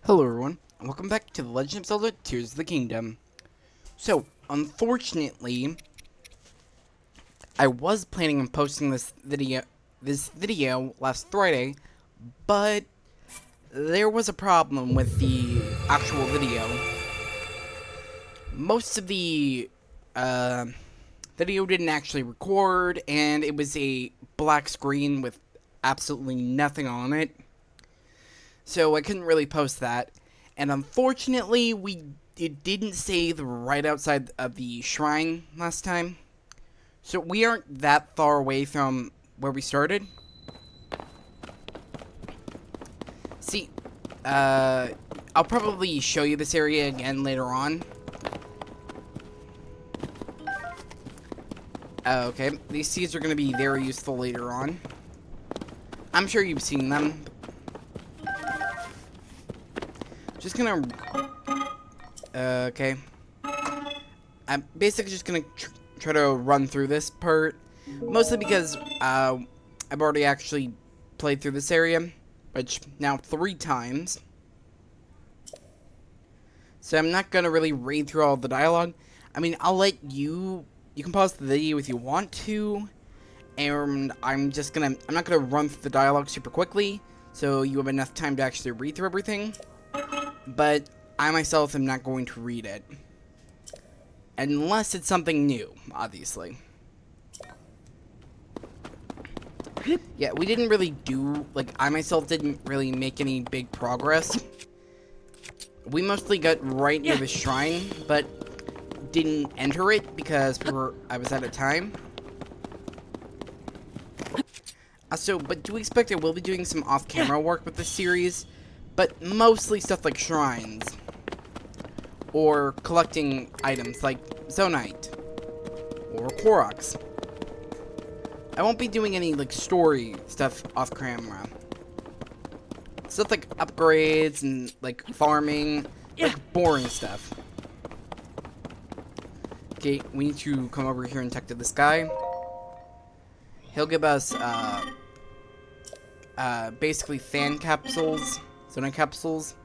Hello everyone, and welcome back to The Legend of Zelda Tears of the Kingdom. So, unfortunately, I was planning on posting this video last Friday, but there was a problem with the actual video. Most of the video didn't actually record, and it was a black screen with absolutely nothing on it. So I couldn't really post that, and unfortunately, it didn't save right outside of the shrine last time. So we aren't that far away from where we started. See, I'll probably show you this area again later on. Okay, these seeds are going to be very useful later on. I'm sure you've seen them. Just gonna, okay. I'm basically just gonna try to run through this part, mostly because, I've already actually played through this area, which now 3 times. So I'm not gonna really read through all the dialogue. I mean, I'll let you can pause the video if you want to, and I'm not gonna run through the dialogue super quickly, so you have enough time to actually read through everything. But I myself am not going to read it. Unless it's something new, obviously. Yeah, we didn't really I myself didn't really make any big progress. We mostly got right near the shrine, but didn't enter it because I was out of time. But do expect I will be doing some off-camera work with this series. But mostly stuff like shrines, or collecting items like Zonite, or Koroks. I won't be doing any, story stuff off camera. Stuff like upgrades and, farming, boring stuff. Okay, we need to come over here and talk to this guy. He'll give us, basically fan capsules. Zonite capsules.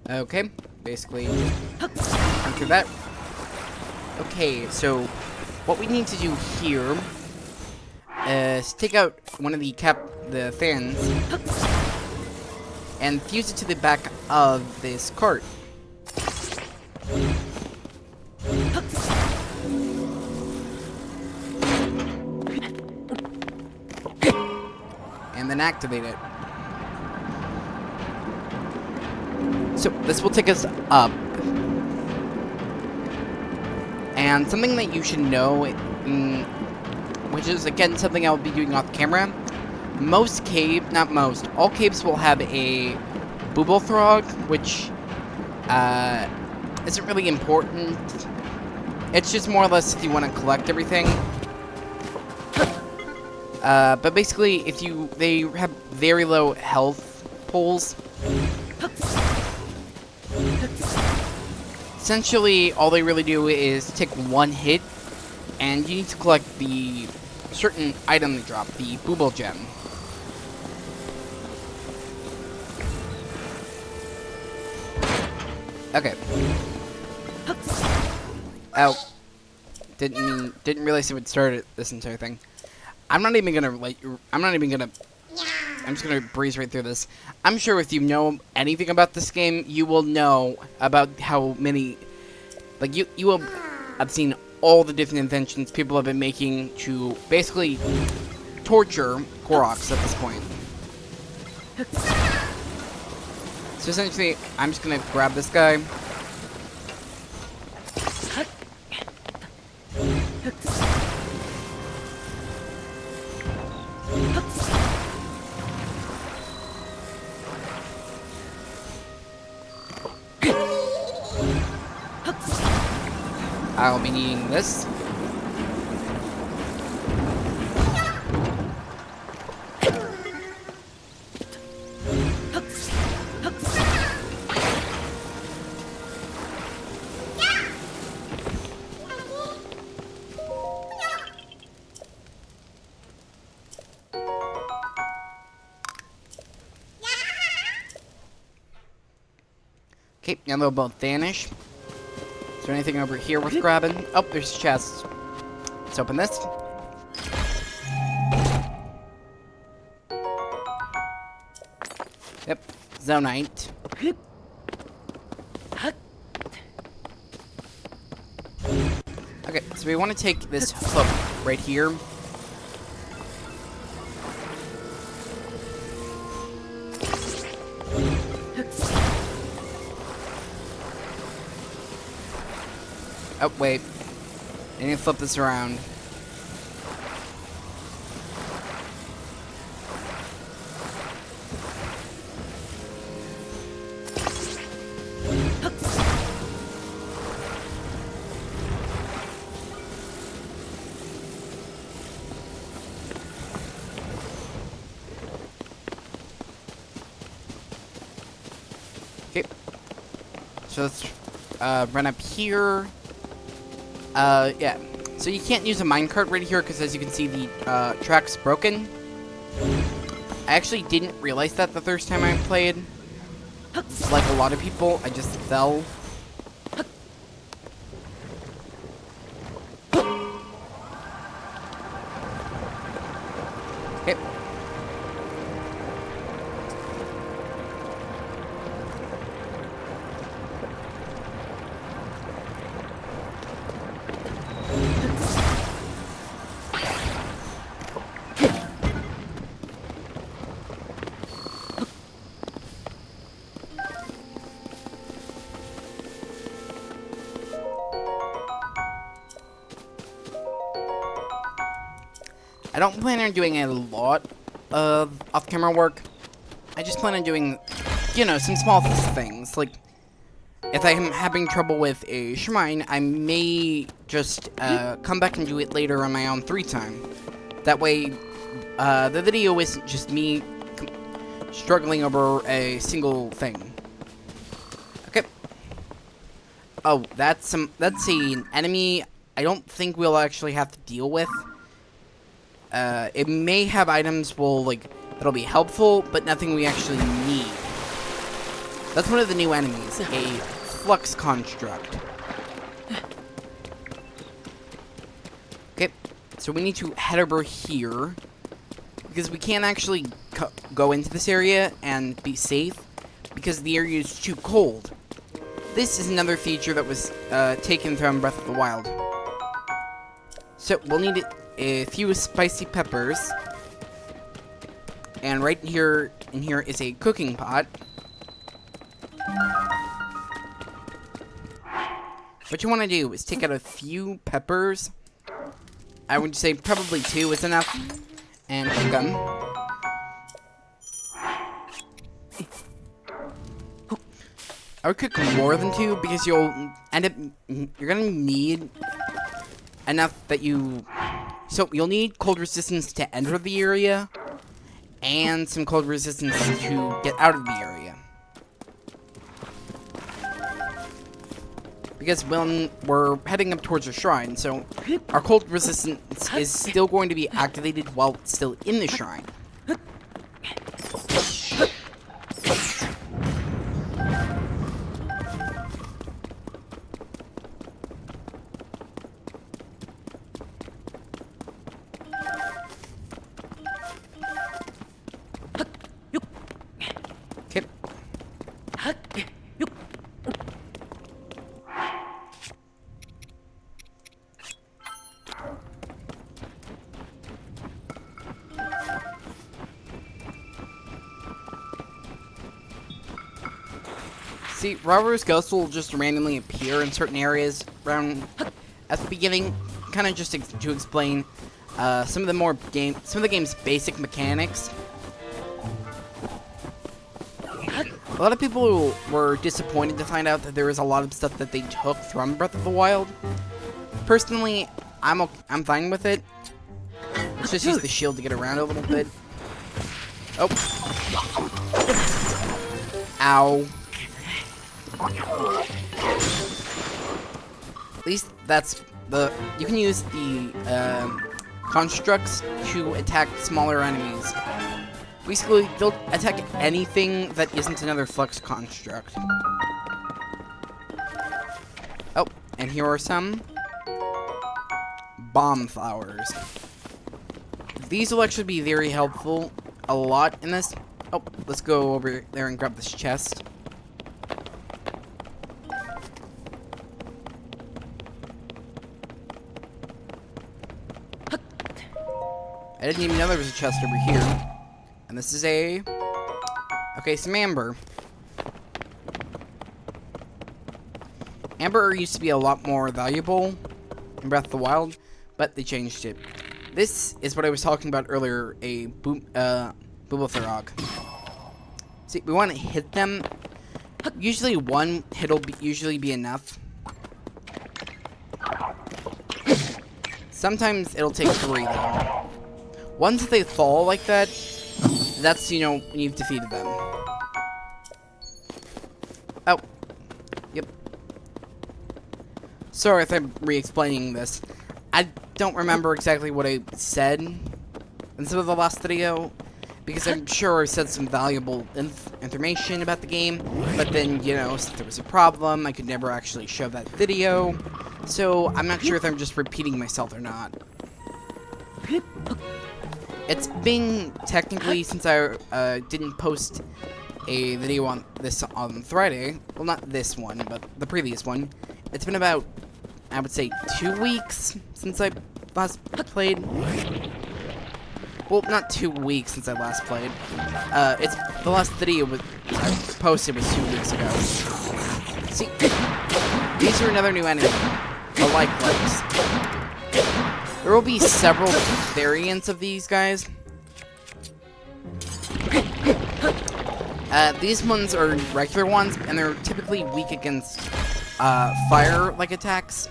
Okay, basically enter that. Okay, so what we need to do here is take out one of the fans and fuse it to the back of this cart. And then activate it. So this will take us up. And something that you should know, which is again something I'll be doing off camera, all caves will have a booble frog, which isn't really important. It's just more or less if you want to collect everything. But basically, they have very low health pulls. Essentially, all they really do is take one hit, and you need to collect the certain item they drop, the Booble Gem. Okay. Oh. Didn't realize it would start this entire thing. I'm just gonna breeze right through this. I'm sure if you know anything about this game, you will know about how many, you will have seen all the different inventions people have been making to basically torture Koroks at this point. So essentially, I'm just gonna grab this guy. I'll be needing this. Okay, now they'll both vanish. Is there anything over here worth grabbing? Oh, there's a chest. Let's open this. Yep, zonite. Okay, so we want to take this hook right here. Oh, wait. I need to flip this around. Okay. So let's run up here. Yeah. So you can't use a minecart right here because, as you can see, the track's broken. I actually didn't realize that the first time I played. Like a lot of people, I just fell. Okay. I don't plan on doing a lot of off-camera work. I just plan on doing, you know, some small things. Like, if I'm having trouble with a shrine, I may just come back and do it later on my own free time. That way, the video isn't just me struggling over a single thing. Okay. Oh, that's an enemy I don't think we'll actually have to deal with. It may have items that'll be helpful, but nothing we actually need. That's one of the new enemies, a flux construct. Okay, so we need to head over here, because we can't actually go into this area and be safe, because the area is too cold. This is another feature that was taken from Breath of the Wild. So we'll need a few spicy peppers, and right here is a cooking pot. What you want to do is take out a few peppers. I would say probably 2 is enough, and cook them. I would cook more than 2 because you're gonna need enough that so you'll need cold resistance to enter the area, and some cold resistance to get out of the area. Because when we're heading up towards a shrine, so our cold resistance is still going to be activated while it's still in the shrine. See, Robber's Ghost will just randomly appear in certain areas around at the beginning, kind of just to explain some of the game's basic mechanics. A lot of people were disappointed to find out that there was a lot of stuff that they took from Breath of the Wild. Personally, I'm fine with it. Let's just use the shield to get around a little bit. Oh. Ow. At least that's the... You can use the constructs to attack smaller enemies. Basically, they'll attack anything that isn't another flux construct. Oh, and here are some bomb flowers. These will actually be very helpful a lot in this. Oh, let's go over there and grab this chest. I didn't even know there was a chest over here. And this is a... Okay, some amber. Amber used to be a lot more valuable in Breath of the Wild, but they changed it. This is what I was talking about earlier, a Booblethorog. See, we want to hit them. Usually one hit will usually be enough. Sometimes it'll take 3, though. Once they fall like that, that's, you know, when you've defeated them. Oh. Yep. Sorry if I'm re-explaining this. I don't remember exactly what I said in some of the last video, because I'm sure I said some valuable information about the game, but then, you know, since there was a problem, I could never actually show that video, so I'm not sure if I'm just repeating myself or not. It's been technically since I didn't post a video on this on Friday. Well, not this one, but the previous one. It's been about, I would say, 2 weeks since I last played. Well, not 2 weeks since I last played. It's the last video I posted was 2 weeks ago. See, these are another new enemy, the like legs. There will be several variants of these guys. These ones are regular ones, and they're typically weak against fire-like attacks.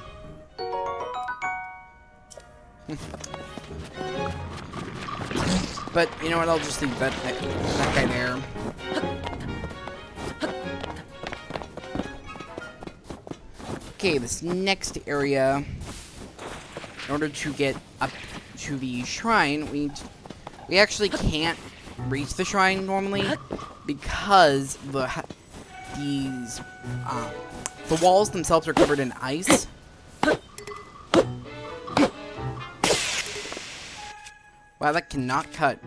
But, you know what, I'll just leave that guy there. Okay, this next area... In order to get up to the shrine, we actually can't reach the shrine normally because the walls themselves are covered in ice. Wow, that cannot cut.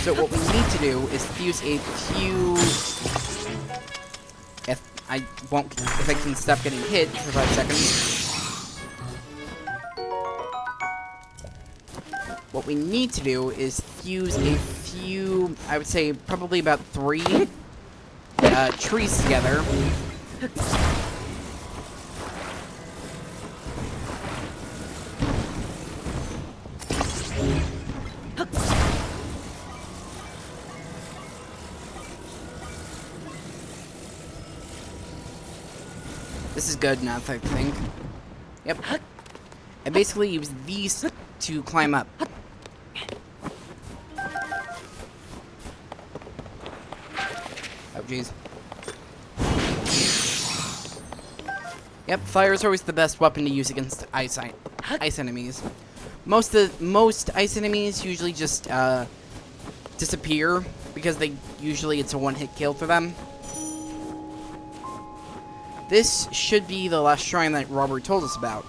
So what we need to do is fuse a few... If I can stop getting hit for 5 seconds. What we need to do is fuse a few, I would say probably about 3 trees together. This is good enough, I think. Yep. I basically use these to climb up. Oh, jeez. Yep, fire is always the best weapon to use against ice enemies. Most ice enemies usually just disappear because it's a one-hit kill for them. This should be the last shrine that Robert told us about.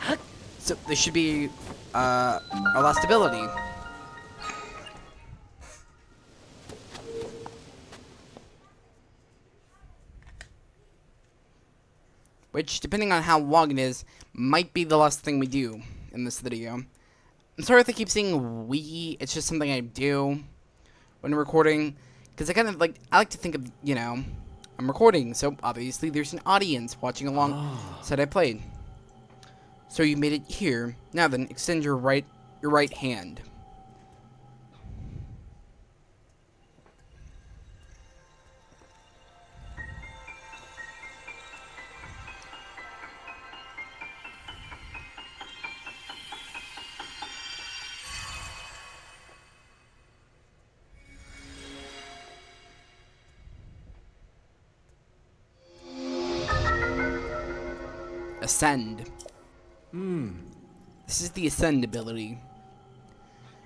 So this should be our last ability. Which, depending on how long it is, might be the last thing we do in this video. I'm sorry if I keep saying we, it's just something I do when recording. Because I like to think of, you know, I'm recording, so obviously there's an audience watching along said I played. So you made it here. Now then, extend your right hand. Ascend. This is the Ascend ability.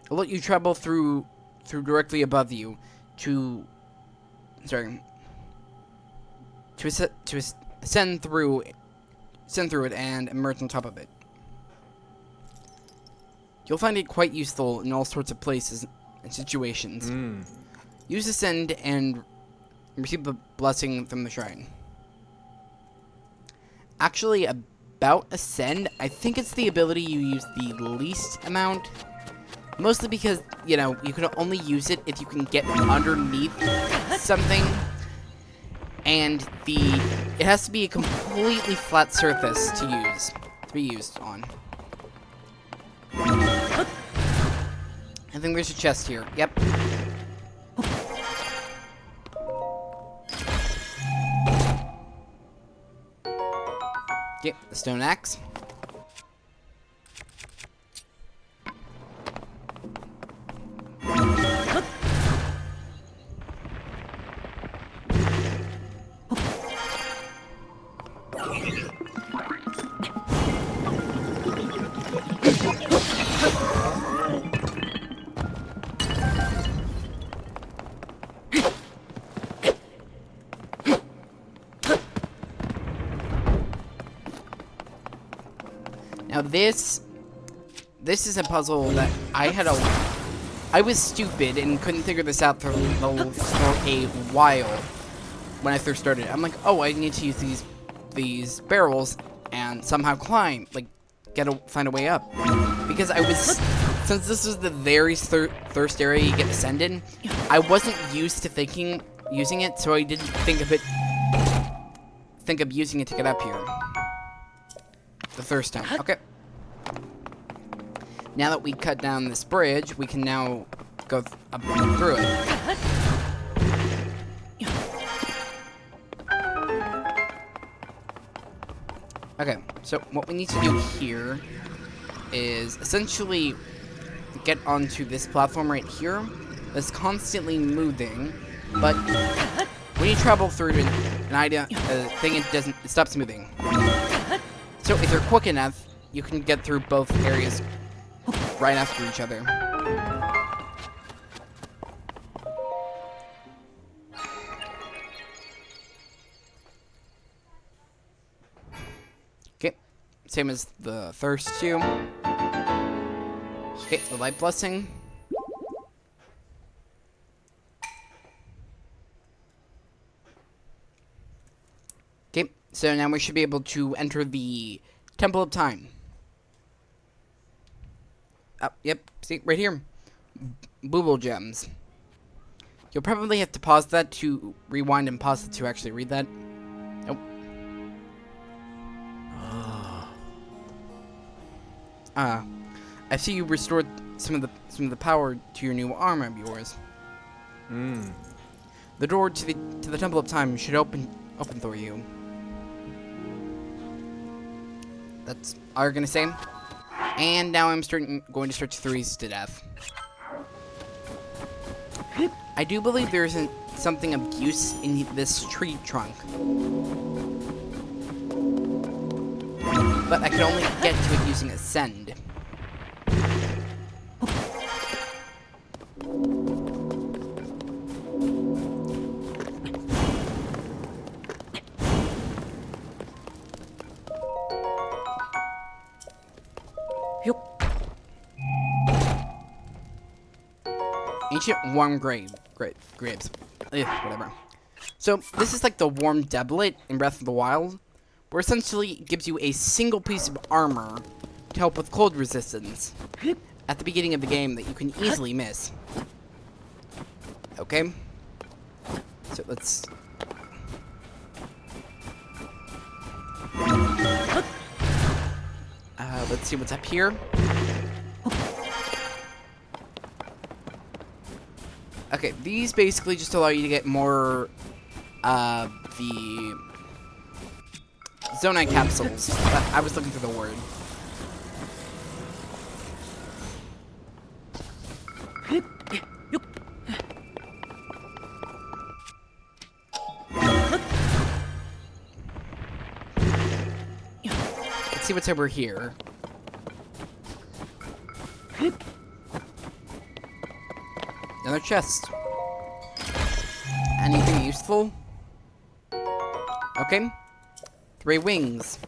It'll let you travel through directly above you to ascend through it and emerge on top of it. You'll find it quite useful in all sorts of places and situations. Use Ascend and receive the blessing from the shrine. Actually, about Ascend, I think it's the ability you use the least amount. Mostly because, you know, you can only use it if you can get underneath something. And it has to be a completely flat surface to be used on. I think there's a chest here. Yep. Yep, the stone axe. Now this is a puzzle that I was stupid and couldn't figure this out for a while when I first started. I'm like, oh, I need to use these barrels and somehow climb, like, find a way up. Because since this was the very first area you get ascended, I wasn't used to using it, so I didn't think of using it to get up here. The first time. Okay. Now that we cut down this bridge, we can now go up through it. Okay, so what we need to do here is essentially get onto this platform right here that's constantly moving, but when you travel through it stops moving. So if you're quick enough, you can get through both areas right after each other. Okay, same as the first two. Okay, the light blessing. Okay, so now we should be able to enter the Temple of Time. Yep, see, right here. Booble gems. You'll probably have to pause that to rewind and pause it to actually read that. Nope. I see you restored some of the power to your new armor of yours. The door to the Temple of Time should open for you. That's all you're gonna say. And now I'm going to start to freeze to death. I do believe there isn't something of use in this tree trunk, but I can only get to it using Ascend. Ancient warm grapes. Whatever. So, this is like the warm doublet in Breath of the Wild, where essentially it gives you a single piece of armor to help with cold resistance at the beginning of the game that you can easily miss. Okay? So, let's see what's up here. Okay, these basically just allow you to get more of the Zonite capsules. I was looking for the word. let's see what's over here. Another chest. Anything useful? Okay. 3 wings.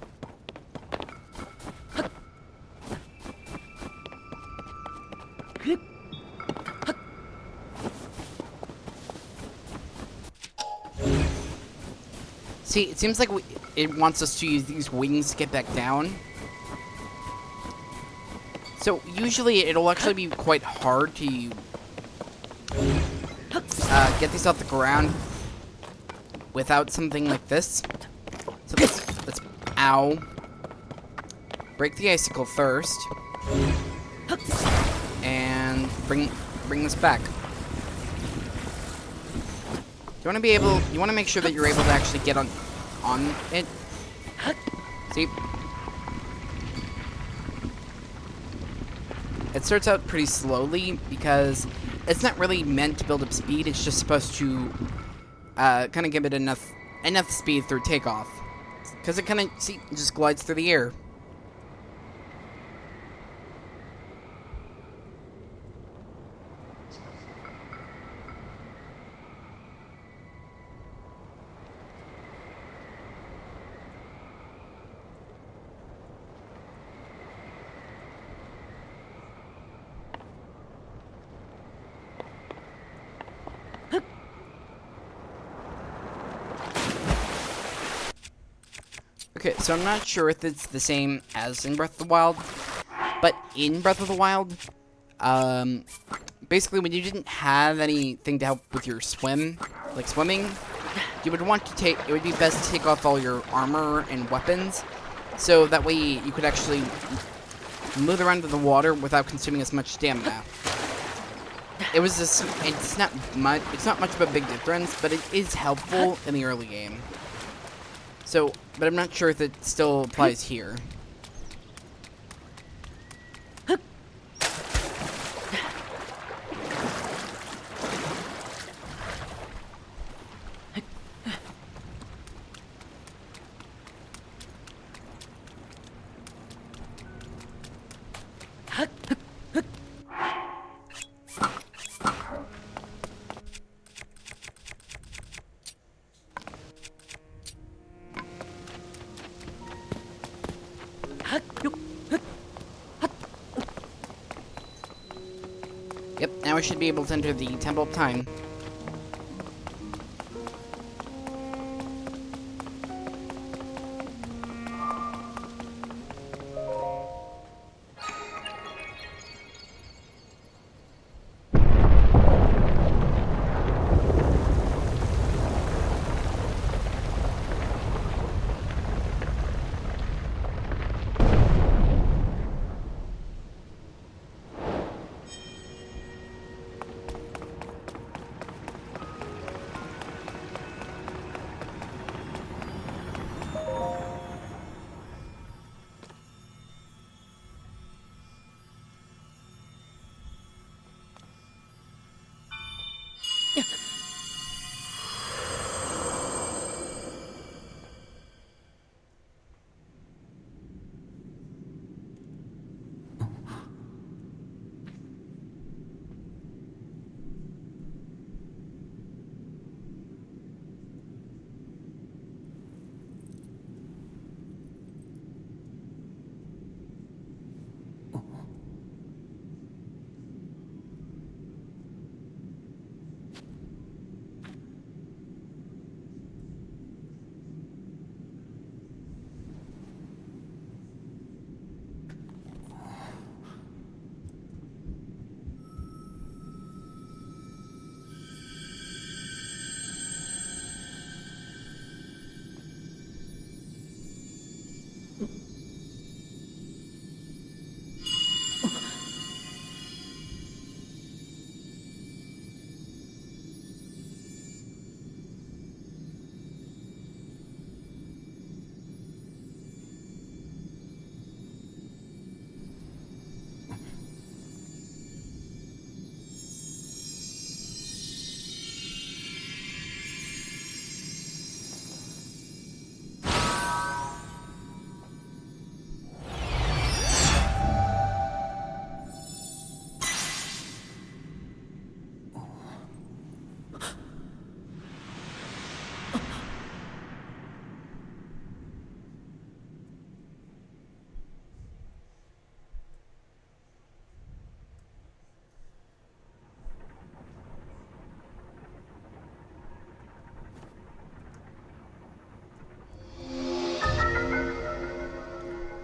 See, it seems like it wants us to use these wings to get back down. So, usually it'll actually be quite hard to get these off the ground without something like this. So let's ow. Break the icicle first. And bring this back. You want to make sure that you're able to actually get on it. See? It starts out pretty slowly because it's not really meant to build up speed. It's just supposed to kind of give it enough speed through takeoff. Because it kind of, see, it just glides through the air. Okay, so I'm not sure if it's the same as in Breath of the Wild, but in Breath of the Wild, basically when you didn't have anything to help with your swim, like swimming, you would want to it would be best to take off all your armor and weapons, so that way you could actually move around in the water without consuming as much stamina. It's not much of a big difference, but it is helpful in the early game. So, but I'm not sure if it still applies here. Yep, now I should be able to enter the Temple of Time.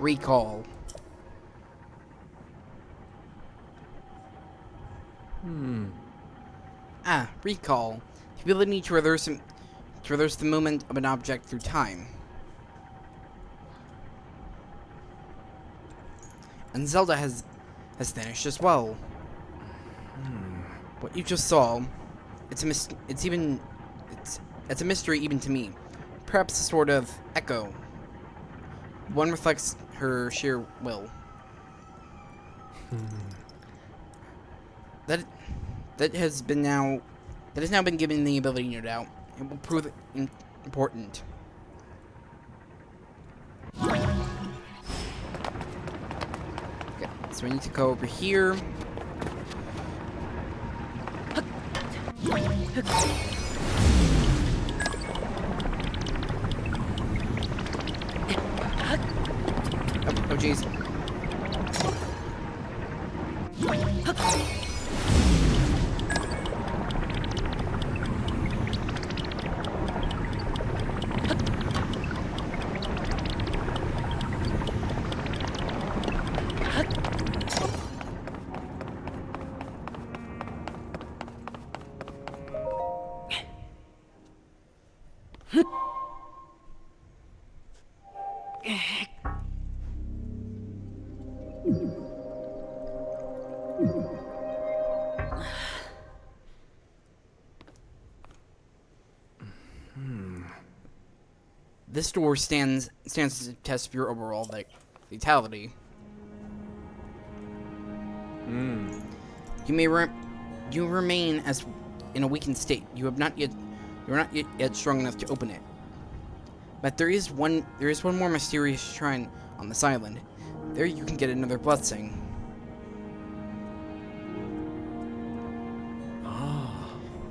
Recall. Recall. The ability to reverse the movement of an object through time. And Zelda has vanished as well. What you just saw, it's a mystery even to me. Perhaps a sort of echo. One reflects her sheer will. That has now been given the ability, no doubt. It will prove important. Okay, so we need to go over here. Oh jeez. This door stands as a test of your overall vitality. You remain as in a weakened state. You are not yet strong enough to open it. But there is one more mysterious shrine on this island. There you can get another blessing.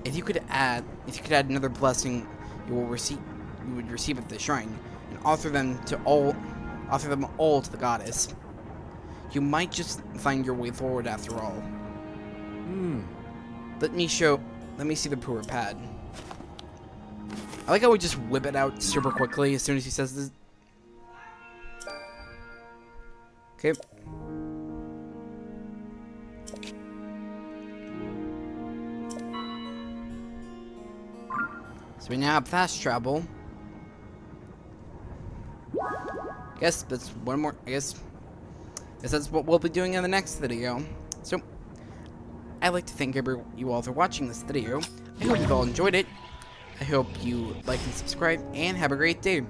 If you could add another blessing, you would receive at the shrine, and offer them all to the goddess. You might just find your way forward after all. Let me see the poor pad. I like how we just whip it out super quickly as soon as he says this. Okay. So we now have fast travel. Guess that's one more. I guess that's what we'll be doing in the next video. So, I'd like to thank you all for watching this video. I hope you've all enjoyed it. I hope you like and subscribe, and have a great day.